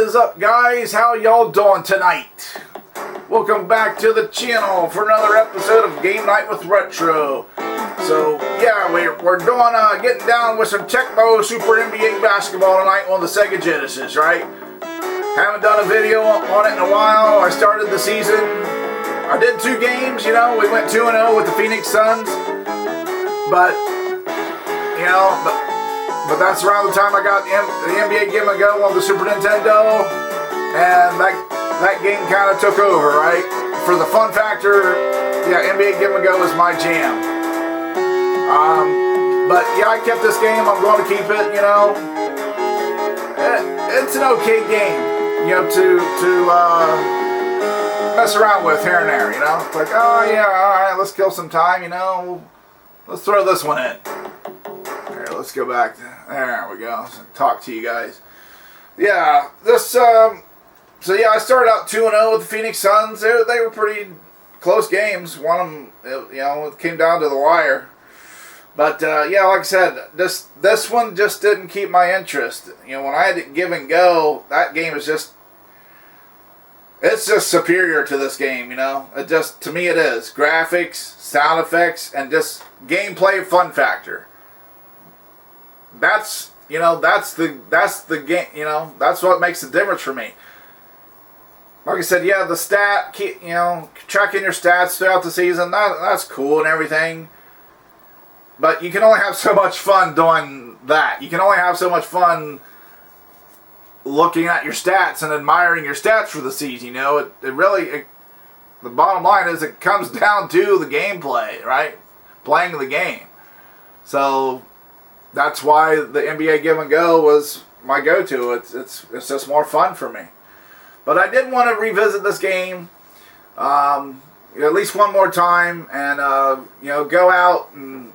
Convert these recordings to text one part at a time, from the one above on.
is up, guys? How y'all doing tonight? Welcome back to the channel for another episode of Game Night with Retro. So yeah, we're doing getting down with some Tecmo Super NBA basketball tonight on the Sega Genesis, right? Haven't done a video on it in a while. I started the season. I did 2 games, you know. We went 2-0 with the Phoenix Suns, but But that's around the time I got the NBA Give and Go on the Super Nintendo, and that game kind of took over, right? For the fun factor, yeah, NBA Give and Go is my jam. But yeah, I kept this game. I'm going to keep it. You know, it's an okay game, you know, to mess around with here and there. You know, it's like, oh yeah, all right, let's kill some time. You know, let's throw this one in. Let's go back. There we go. Talk to you guys. Yeah, so yeah, I started out 2-0 with the Phoenix Suns. They were pretty close games. One of them, you know, it came down to the wire. But yeah, like I said, this one just didn't keep my interest. You know, when I had to Give and Go, that game is it's just superior to this game. You know, to me it is graphics, sound effects, and just gameplay fun factor. That's the game, you know, that's what makes the difference for me. Like I said, yeah, the tracking your stats throughout the season, that's cool and everything. But you can only have so much fun doing that. You can only have so much fun looking at your stats and admiring your stats for the season, you know. The bottom line is it comes down to the gameplay, right? Playing the game. So that's why the NBA Give and Go was my go-to. It's just more fun for me. But I did want to revisit this game at least one more time, and you know, go out and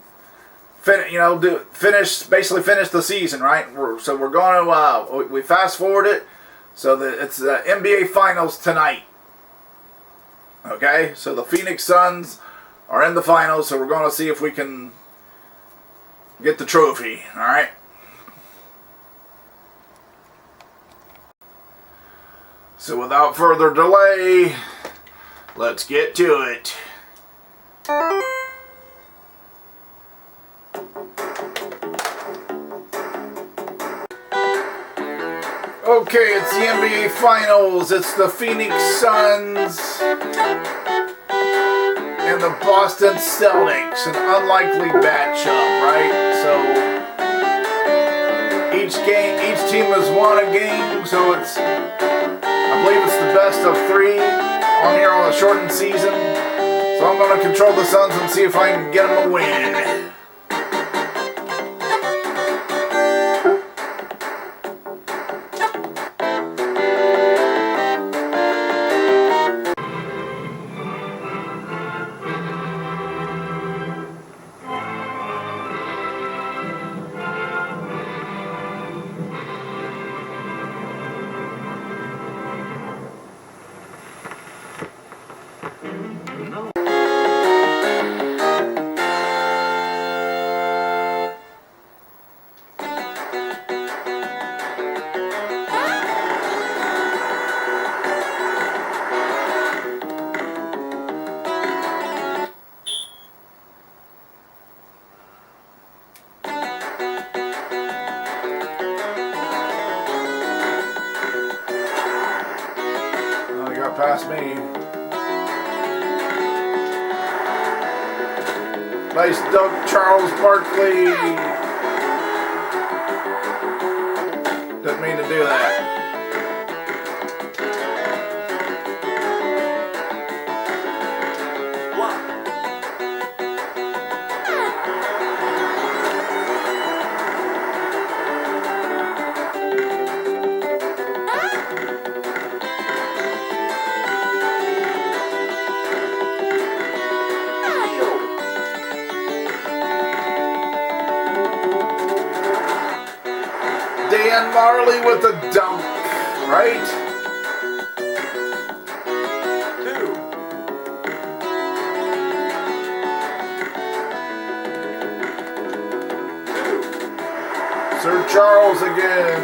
finish the season, right? So we're going to we fast forward it, so that it's the NBA Finals tonight. Okay, so the Phoenix Suns are in the finals, so we're going to see if we can get the trophy, alright? So without further delay, let's get to it. Okay, it's the NBA Finals. It's the Phoenix Suns and the Boston Celtics, an unlikely matchup, right? So each team has won a game, so I believe it's the best of 3 on here on the shortened season. So I'm going to control the Suns and see if I can get them a win. Past me. Nice dunk, Charles Barkley. Didn't mean to do that. Dan Marley with a dunk, right? 2. Sir Charles again.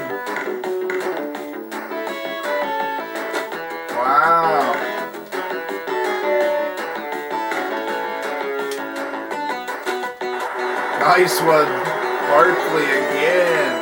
Nice one. Barkley again.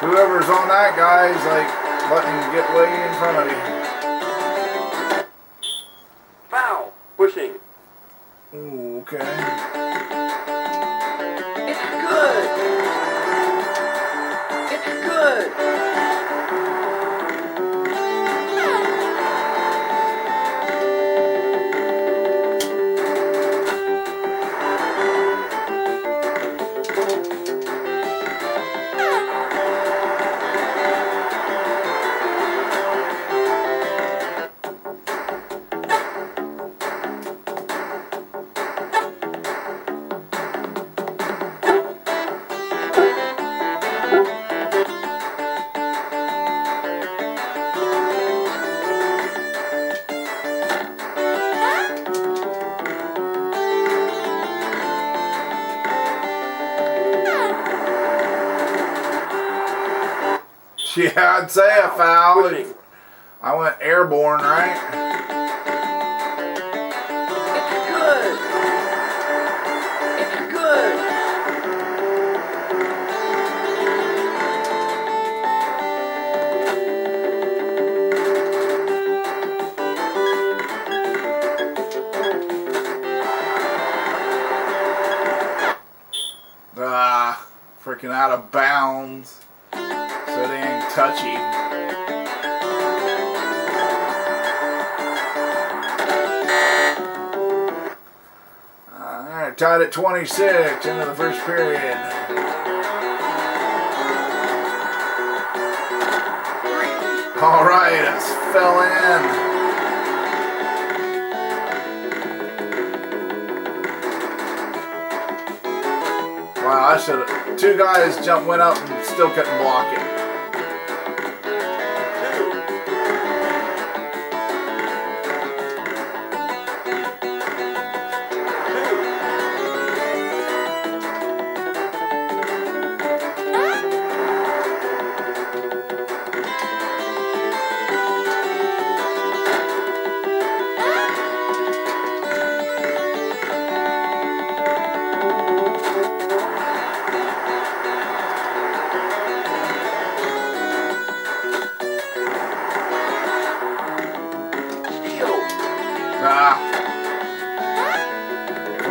Whoever's on that guy's like letting him get way in front of you. Foul. Pushing. Ooh, okay. It's good. It's good. Yeah, I'd say a foul. Pushing. I went airborne, right? It's good. It's good. Ah, freaking out of bounds. So they ain't touchy. Alright, tied at 26, into the first period. Alright, it's fell in. Wow, I should have. Two guys went up and still couldn't block it.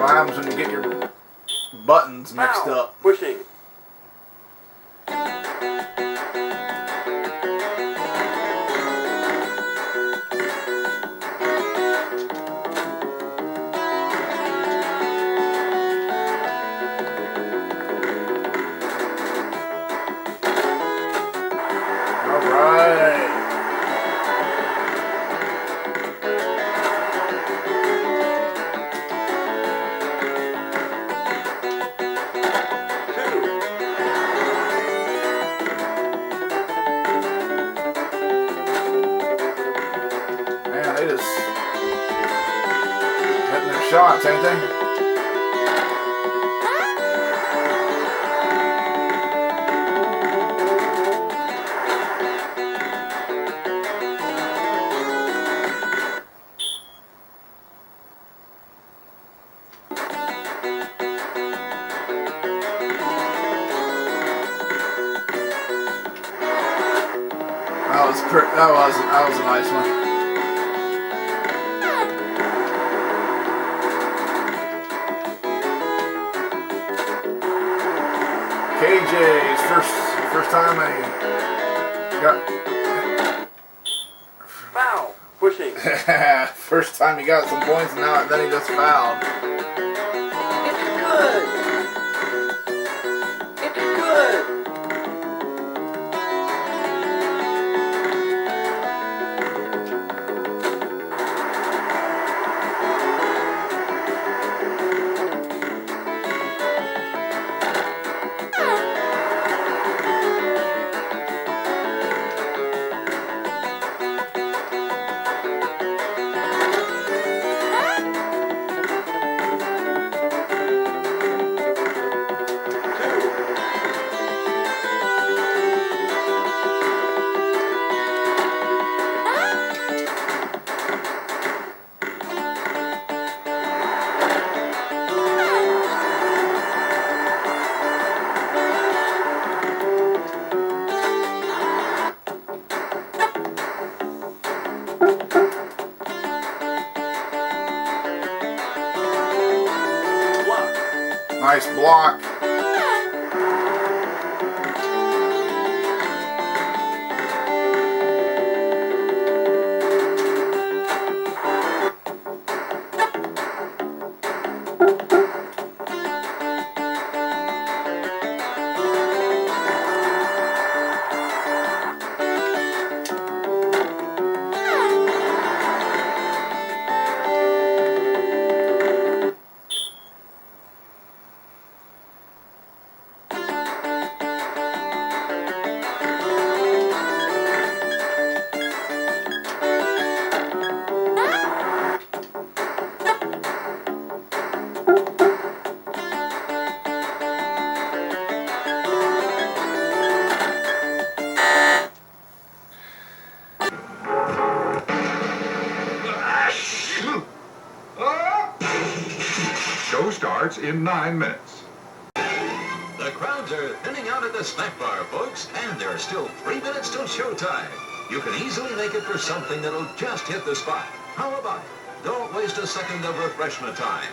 What happens when you get your buttons mixed up? Pushing. All right. snaps, ain't they? That was a nice one. KJ's first time I got Foul. Pushing. first time he got some points, and then he just fouled. It's good. It's good. Nice block. Show starts in 9 minutes. The crowds are thinning out at the snack bar, folks, and there are still 3 minutes till showtime. You can easily make it for something that'll just hit the spot. How about it? Don't waste a second of refreshment time.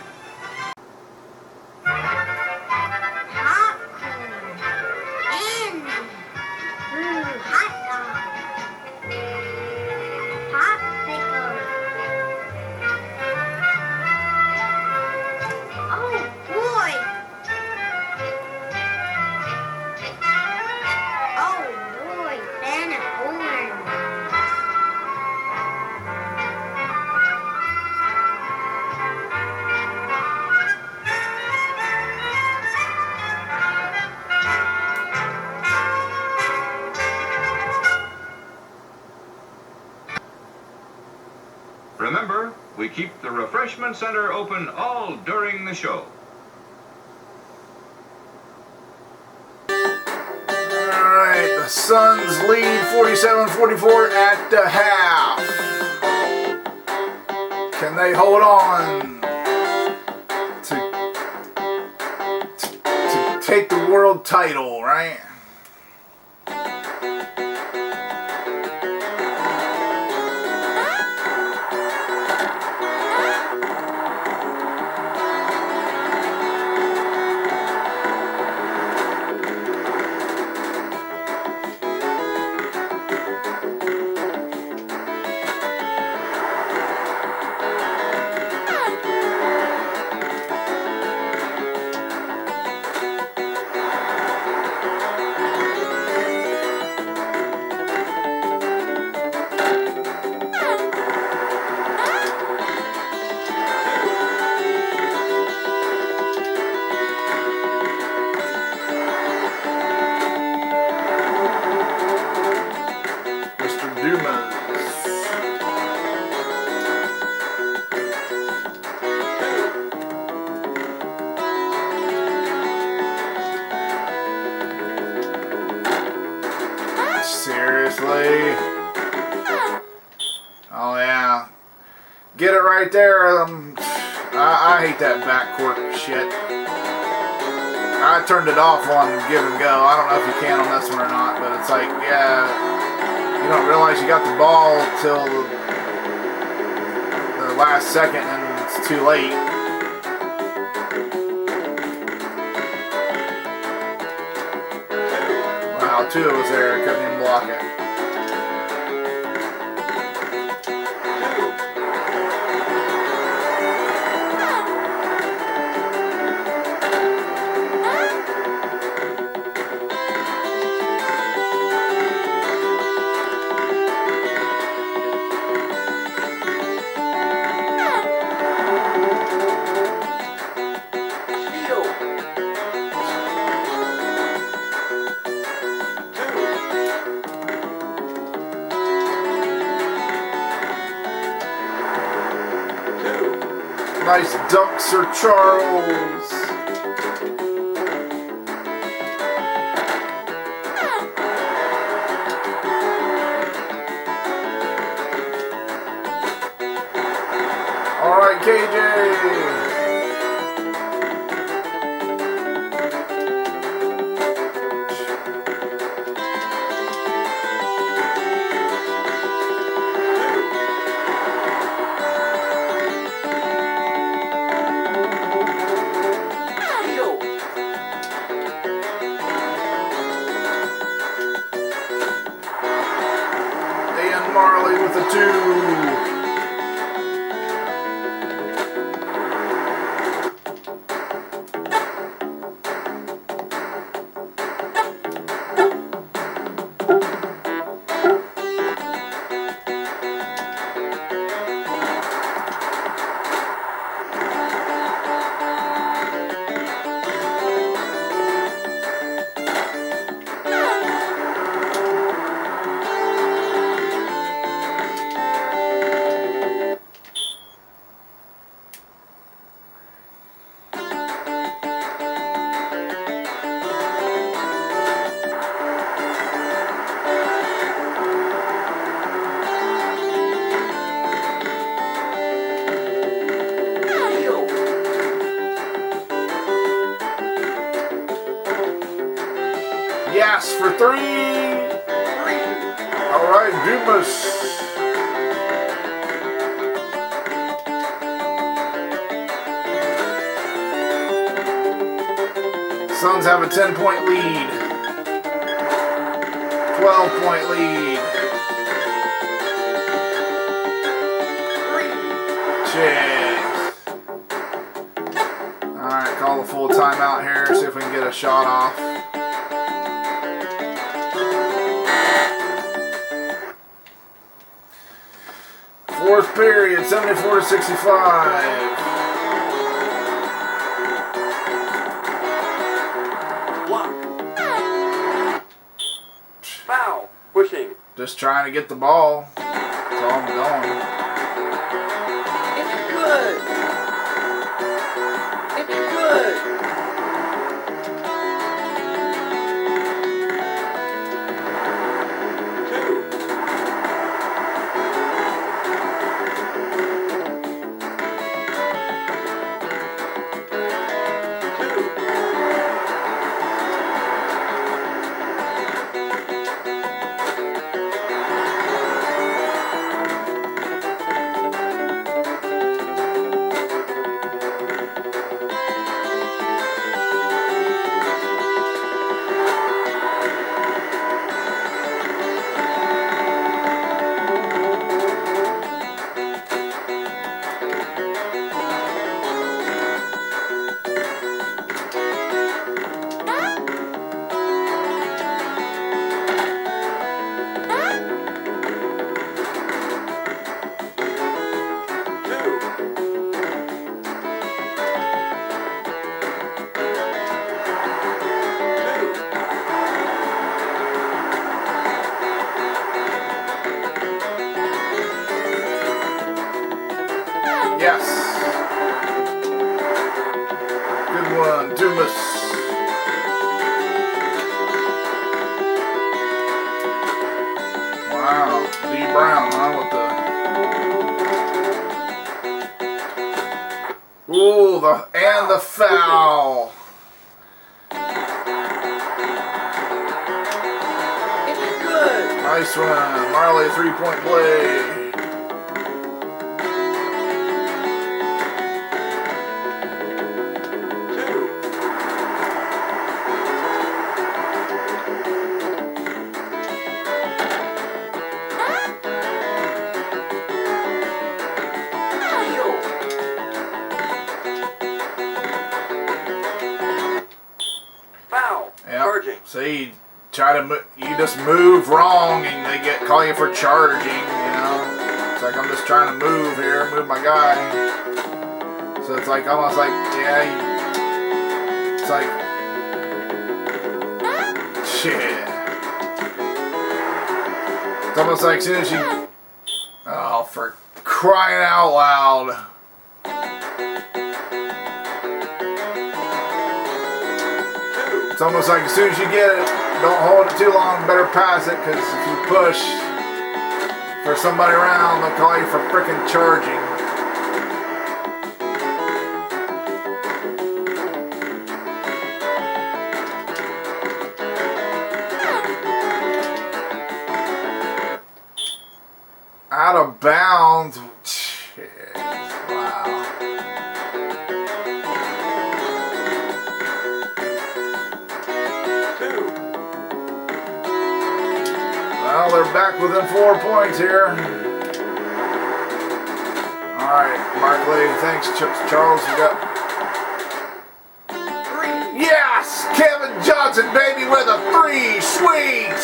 Remember, we keep the refreshment center open all during the show. Alright, the Suns lead 47-44 at the half. Can they hold on to take the world title, right? Seriously? Oh yeah. Get it right there. I hate that backcourt shit. I turned it off on give and go. I don't know if you can on this one or not, but it's like, yeah, you don't realize you got the ball till the last second and it's too late. Wow, two of us there. Couldn't even block it. Nice dunk, Sir Charles. All right, KJ. Marley with a 2. Yes for 3. All right, Dumas. Suns have a 10-point lead. 12-point lead. Jeez. All right, call the full timeout here. See if we can get a shot off. Fourth period, 74-65. Foul. Pushing. Just trying to get the ball. That's all I'm going. It's good. It's good. Brown, huh? With the... Ooh, the foul. It's good. Nice one. Marley, 3-point play. Foul. Charging. See, you just move wrong and they call you for charging, you know. It's like I'm just trying to move here, move my guy. So it's like almost like, yeah, it's like, shit. It's almost like as soon as you, oh, for crying out loud. It's almost like as soon as you get it, don't hold it too long, better pass it, because if you push for somebody around, they'll call you for frickin' charging. Out of bounds. Shit. Wow. Well, they're back within 4 points here. All right, Barkley. Thanks, Charles. You got. Yes, Kevin Johnson, baby, with a 3. Sweet.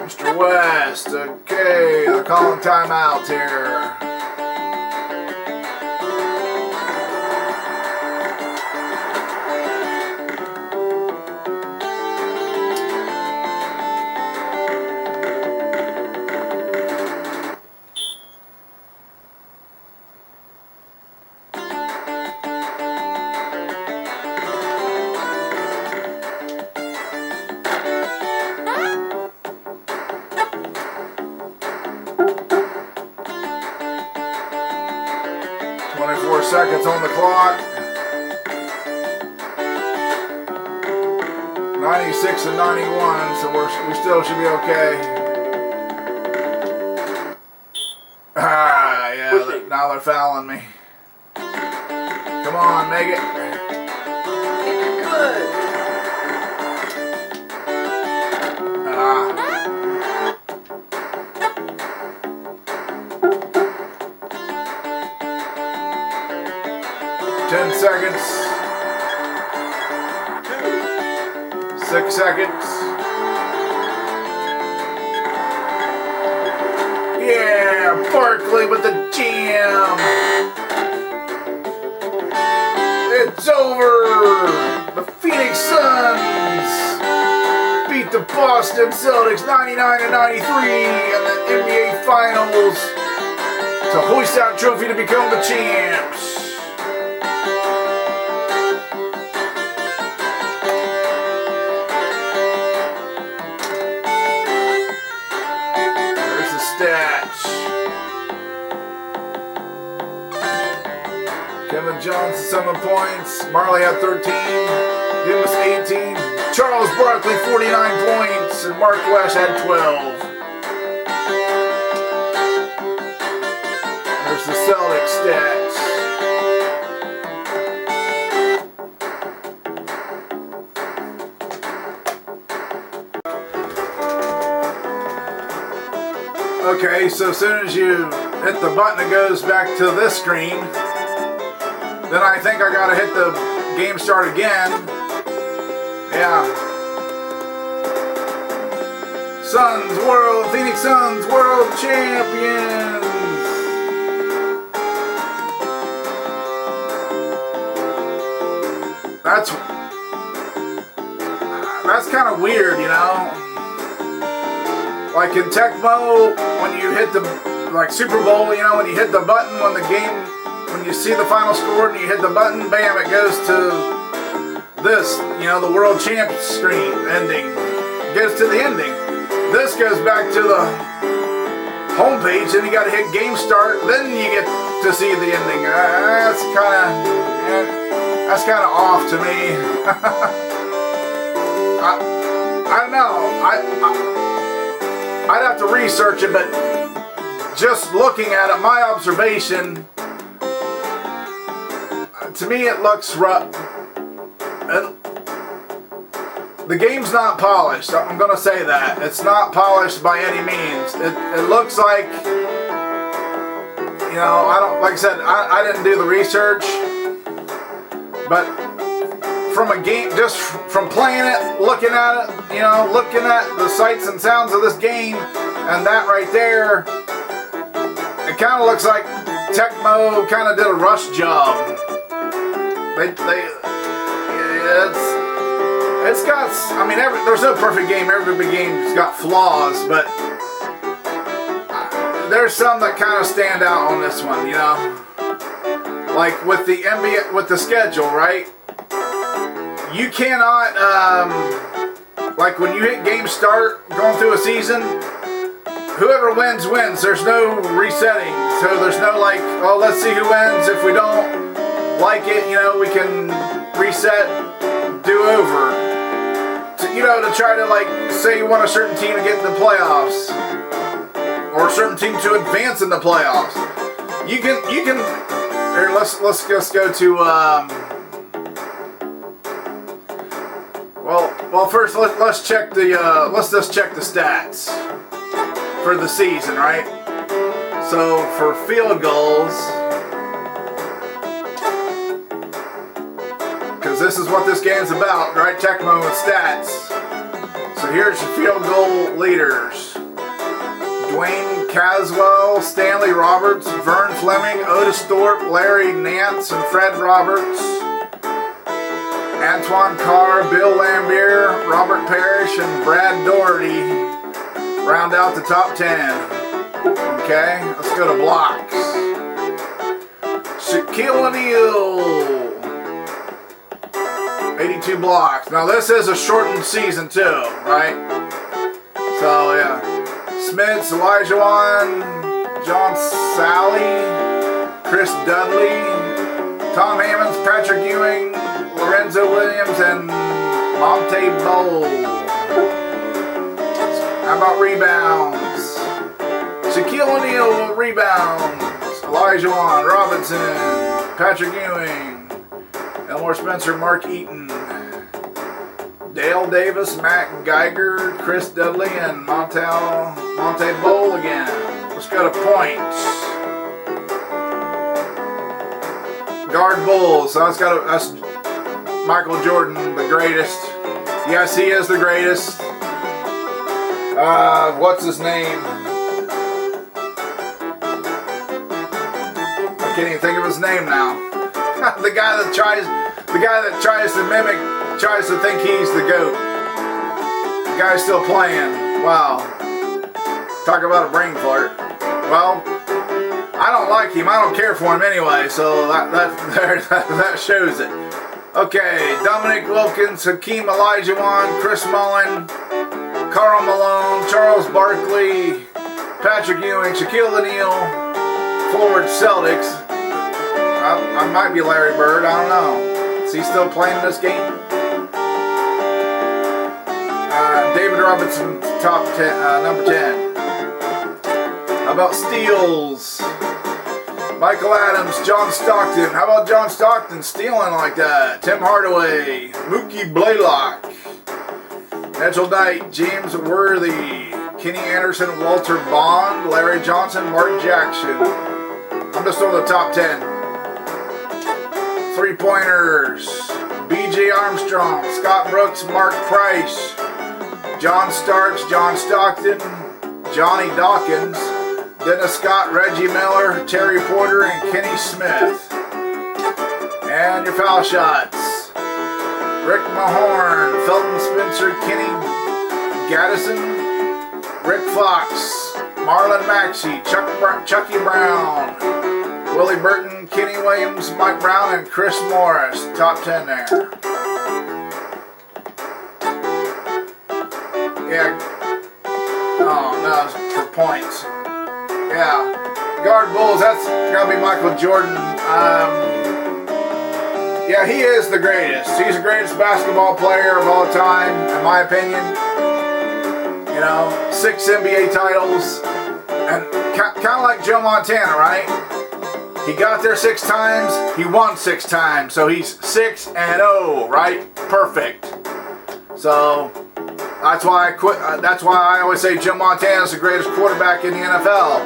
Mr. West. Okay, they're calling timeout here. Seconds on the clock. 96 and 91, so we still should be okay. Ah, yeah, now they're fouling me. Come on, make it. It's good. 10 seconds. 6 seconds. Yeah, Barkley with the jam. It's over. The Phoenix Suns beat the Boston Celtics 99-93 in the NBA Finals to hoist that trophy to become the champs. Stats. Kevin Johnson 7 points. Marley had 13. Dimas 18. Charles Barkley 49 points. And Mark West had 12. There's the Celtics stats. Okay, so as soon as you hit the button, it goes back to this screen. Then I think I gotta hit the game start again. Yeah. Phoenix Suns World Champions! That's kind of weird, you know? Like in Tecmo, when you hit the, like Super Bowl, you know, when you hit the button when the game when you see the final score and you hit the button, bam, it goes to this, the world champ screen ending. It goes to the ending. This goes back to the home page, and you got to hit game start, then you get to see the ending. That's kind of off to me. I don't know. I'd have to research it, but just looking at it, my observation, to me it looks rough. The game's not polished. I'm going to say that. It's not polished by any means. It looks like, like I said, I didn't do the research, but from a game, just from playing it, looking at it, looking at the sights and sounds of this game, and that right there, it kind of looks like Tecmo kind of did a rush job. It's got, there's no perfect game. Every big game's got flaws, but there's some that kind of stand out on this one, Like with the NBA, with the schedule, right? You cannot, like when you hit game start, going through a season, whoever wins, wins. There's no resetting. So there's no like, oh, let's see who wins. If we don't like it, we can reset, do over. To try to, like, say you want a certain team to get in the playoffs, or a certain team to advance in the playoffs. You can. Here, let's just go to. Well, first let's check the. Let's just check the stats for the season, right? So for field goals. This is what this game's about, right? Tecmo with stats. So here's your field goal leaders. Dwayne Caswell, Stanley Roberts, Vern Fleming, Otis Thorpe, Larry Nance, and Fred Roberts. Antoine Carr, Bill Lambier, Robert Parrish, and Brad Doherty round out the top 10. Okay, let's go to blocks. Shaquille O'Neal. 82 blocks. Now this is a shortened season too, right? So yeah. Smits, Elijah Wan, John Sally, Chris Dudley, Tom Hammonds, Patrick Ewing, Lorenzo Williams, and Monte Bowl. How about rebounds? Shaquille O'Neal rebounds. Elijah Wan, Robinson, Patrick Ewing, Elmore Spencer, Mark Eaton, Dale Davis, Matt Geiger, Chris Dudley, and Monte Bowl again. Let's go to points. Guard Bulls. So that's Michael Jordan, the greatest. Yes, he is the greatest. What's his name? I can't even think of his name now. the guy that tries to mimic, tries to think he's the GOAT. The guy's still playing. Wow. Talk about a brain fart. Well, I don't like him. I don't care for him anyway, so that shows it. Okay, Dominic Wilkins, Hakeem Olajuwon, Chris Mullin, Karl Malone, Charles Barkley, Patrick Ewing, Shaquille O'Neal, forward Celtics. I might be Larry Bird, I don't know. Is he still playing this game? David Robinson, top 10, number 10. How about steals? Michael Adams, John Stockton. How about John Stockton stealing like that? Tim Hardaway, Mookie Blaylock, Mitchell Knight, James Worthy, Kenny Anderson, Walter Bond, Larry Johnson, Mark Jackson. I'm just on the top 10. Three-pointers. B.J. Armstrong, Scott Brooks, Mark Price, John Starks, John Stockton, Johnny Dawkins, Dennis Scott, Reggie Miller, Terry Porter, and Kenny Smith. And your foul shots. Rick Mahorn, Felton Spencer, Kenny Gaddison, Rick Fox, Marlon Maxey, Chucky Brown, Willie Burton, Kenny Williams, Mike Brown, and Chris Morris. Top 10 there. Yeah. Oh, no, it's for points. Yeah. Guard Bulls, that's got to be Michael Jordan. Yeah, he is the greatest. He's the greatest basketball player of all time, in my opinion. You know, 6 NBA titles. And kind of like Joe Montana, right? He got there 6 times, he won 6 times. So he's 6-0, right? Perfect. So that's why that's why I always say Joe Montana is the greatest quarterback in the NFL.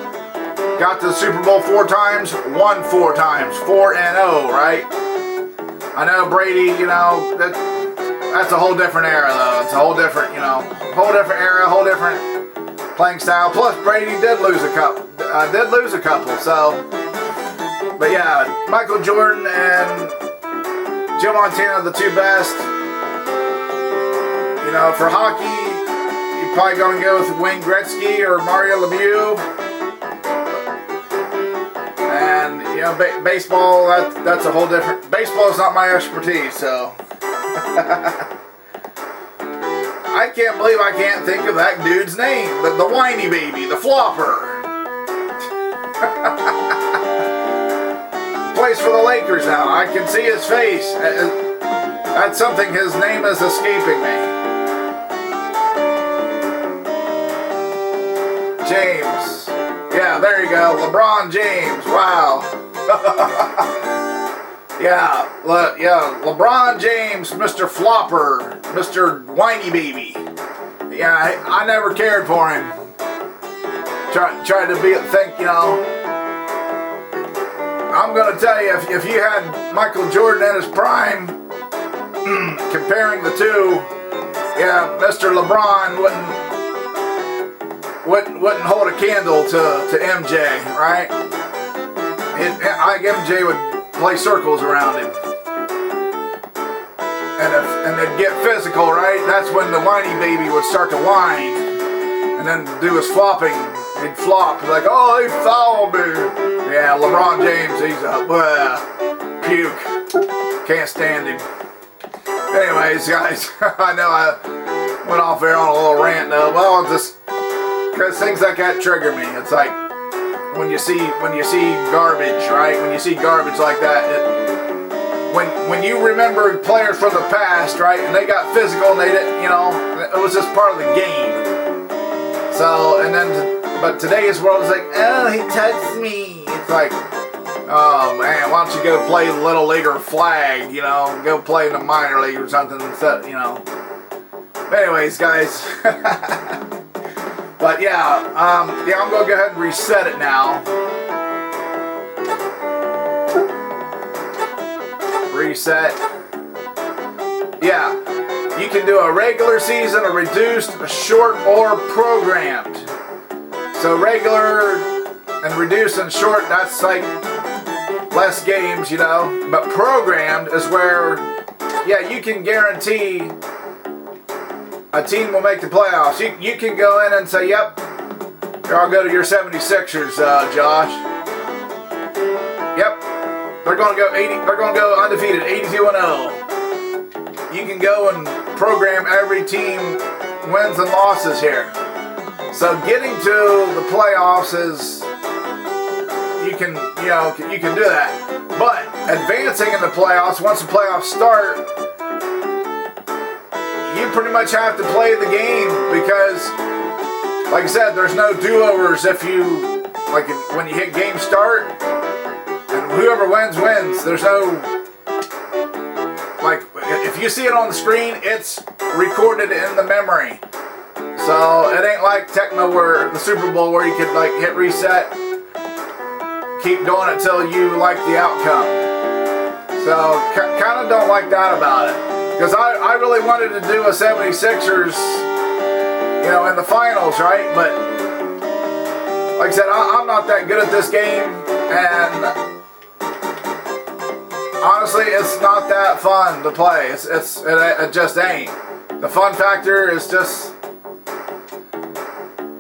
Got to the Super Bowl 4 times, won 4 times, 4-0, right? I know Brady, you know, that's a whole different era though. It's a whole different, you know, whole different era, whole different playing style. Plus Brady did lose a couple, so. But yeah, Michael Jordan and Joe Montana, the 2 best. You know, for hockey, you're probably going to go with Wayne Gretzky or Mario Lemieux. And, you know, baseball, that's a whole different... Baseball is not my expertise, so... I can't believe I can't think of that dude's name. The whiny baby, the flopper. Plays for the Lakers now. I can see his face. That's something, his name is escaping me. James. Yeah, there you go. LeBron James. Wow. Yeah, LeBron James, Mr. Flopper, Mr. Whiny Baby. Yeah, I never cared for him. Tried to think, you know. I'm going to tell you, if you had Michael Jordan in his prime, comparing the two, yeah, Mr. LeBron wouldn't hold a candle to MJ, right? I think MJ would play circles around him. And they'd get physical, right? That's when the whiny baby would start to whine. And then do his flopping. He'd flop. Like, oh, he fouled me. Yeah, LeBron James, he's a puke. Can't stand him. Anyways, guys, I know I went off there on a little rant though. Well, just because things like that trigger me. It's like when you see garbage, right? When you see garbage like that, when you remember players from the past, right? And they got physical and they didn't, you know, it was just part of the game. So, and then, but today's world is like, oh, he touched me. It's like, oh man, why don't you go play the Little League or flag, you know, go play in the minor league or something instead, you know. Anyways, guys. But yeah, I'm going to go ahead and reset it now. Reset. Yeah, you can do a regular season, a reduced, a short, or programmed. So regular and reduced and short, that's like less games, you know. But programmed is where, yeah, you can guarantee a team will make the playoffs. You can go in and say, yep, I'll go to your 76ers, Josh. Yep, they're going to go 80. They're going to go undefeated, 82-0. You can go and program every team wins and losses here. So getting to the playoffs is you can do that. But advancing in the playoffs, once the playoffs start, you pretty much have to play the game because, like I said, there's no do-overs if you, like when you hit game start, and whoever wins, wins. There's no, like, if you see it on the screen, it's recorded in the memory. So it ain't like Tecmo where the Super Bowl where you could like hit reset, keep doing it till you like the outcome. So kind of don't like that about it. Because I really wanted to do a 76ers, you know, in the finals, right? But like I said, I'm not that good at this game, and honestly, it's not that fun to play. It just ain't. The fun factor is just,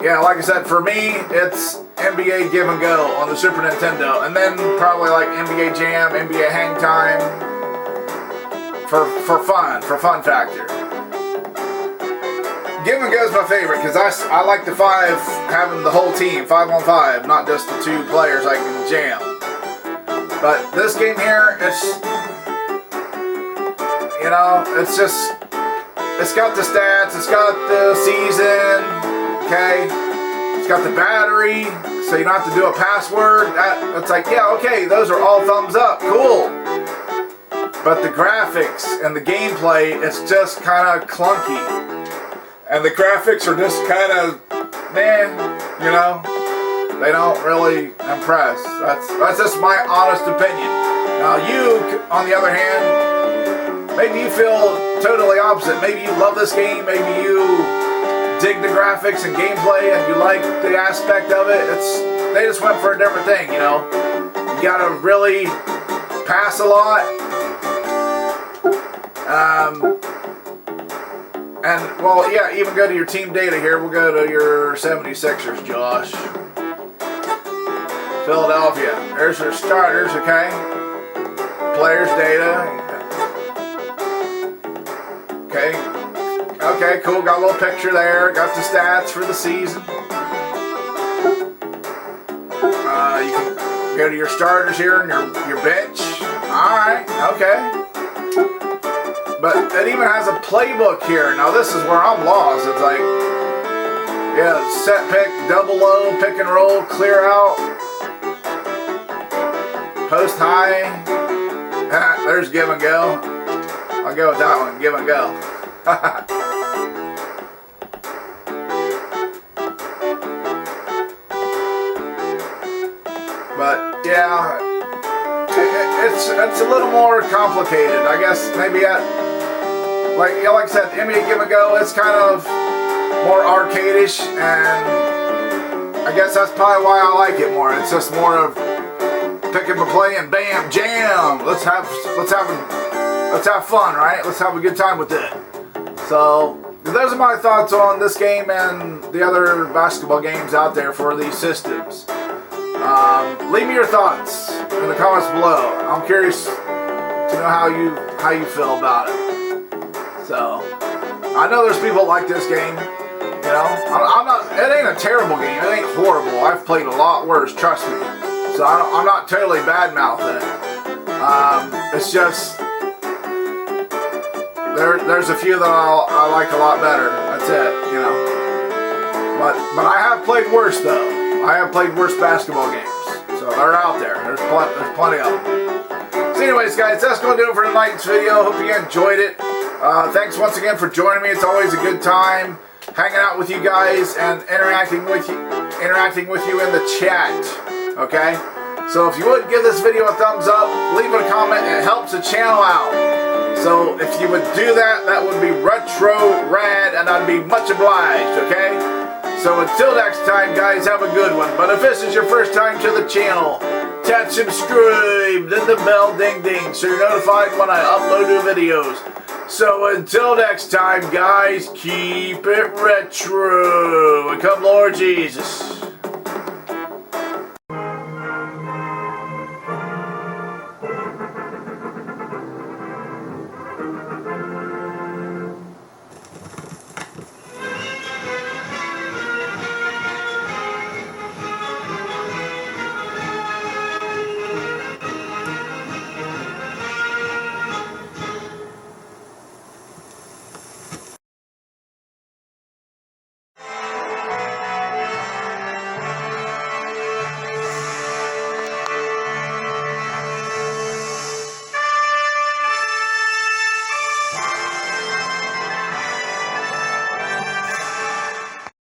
yeah, like I said, for me, it's NBA Give and Go on the Super Nintendo, and then probably like NBA Jam, NBA Hang Time for fun factor. Give and Go is my favorite because I like the 5 having the whole team 5-on-5, not just the 2 players I can jam. But this game here, it's, you know, it's just, it's got the stats, it's got the season, okay, it's got the battery, so you don't have to do a password. It's like, yeah, okay, those are all thumbs up, cool. But the graphics and the gameplay, it's just kind of clunky. And the graphics are just kind of, man, you know, they don't really impress. That's just my honest opinion. Now you, on the other hand, maybe you feel totally opposite. Maybe you love this game. Maybe you dig the graphics and gameplay and you like the aspect of it. They just went for a different thing, you know. You gotta really pass a lot. And, well, yeah, even go to your team data here. We'll go to your 76ers, Josh. Philadelphia. There's your starters, okay? Players data. Okay. Okay, cool. Got a little picture there. Got the stats for the season. You can go to your starters here and your bench. Alright, okay. But it even has a playbook here. Now this is where I'm lost. It's like, yeah, set pick, double low, pick and roll, clear out, post high. There's give and go. I'll go with that one, give and go. But yeah, it's a little more complicated. I guess maybe like I said, the NBA Give and Go, it's kind of more arcade-ish, and I guess that's probably why I like it more. It's just more of pick up a play and bam, jam. Let's have fun, right? Let's have a good time with it. So those are my thoughts on this game and the other basketball games out there for these systems. Leave me your thoughts in the comments below. I'm curious to know how you feel about it. So I know there's people that like this game. You know, I'm not. It ain't a terrible game. It ain't horrible. I've played a lot worse. Trust me. So I'm not totally bad mouthing it. It's just there's a few that I like a lot better. That's it. You know. But I have played worse though. I have played worse basketball games. So they're out there. There's plenty of them. So anyways, guys, that's going to do it for tonight's video. Hope you enjoyed it. Thanks once again for joining me. It's always a good time hanging out with you guys and interacting with you in the chat. Okay? So if you would give this video a thumbs up, leave a comment. It helps the channel out. So if you would do that, that would be retro rad, and I'd be much obliged. Okay? So until next time, guys, have a good one. But if this is your first time to the channel, tap subscribe, then the bell ding ding, so you're notified when I upload new videos. So until next time, guys, keep it retro. And come Lord Jesus.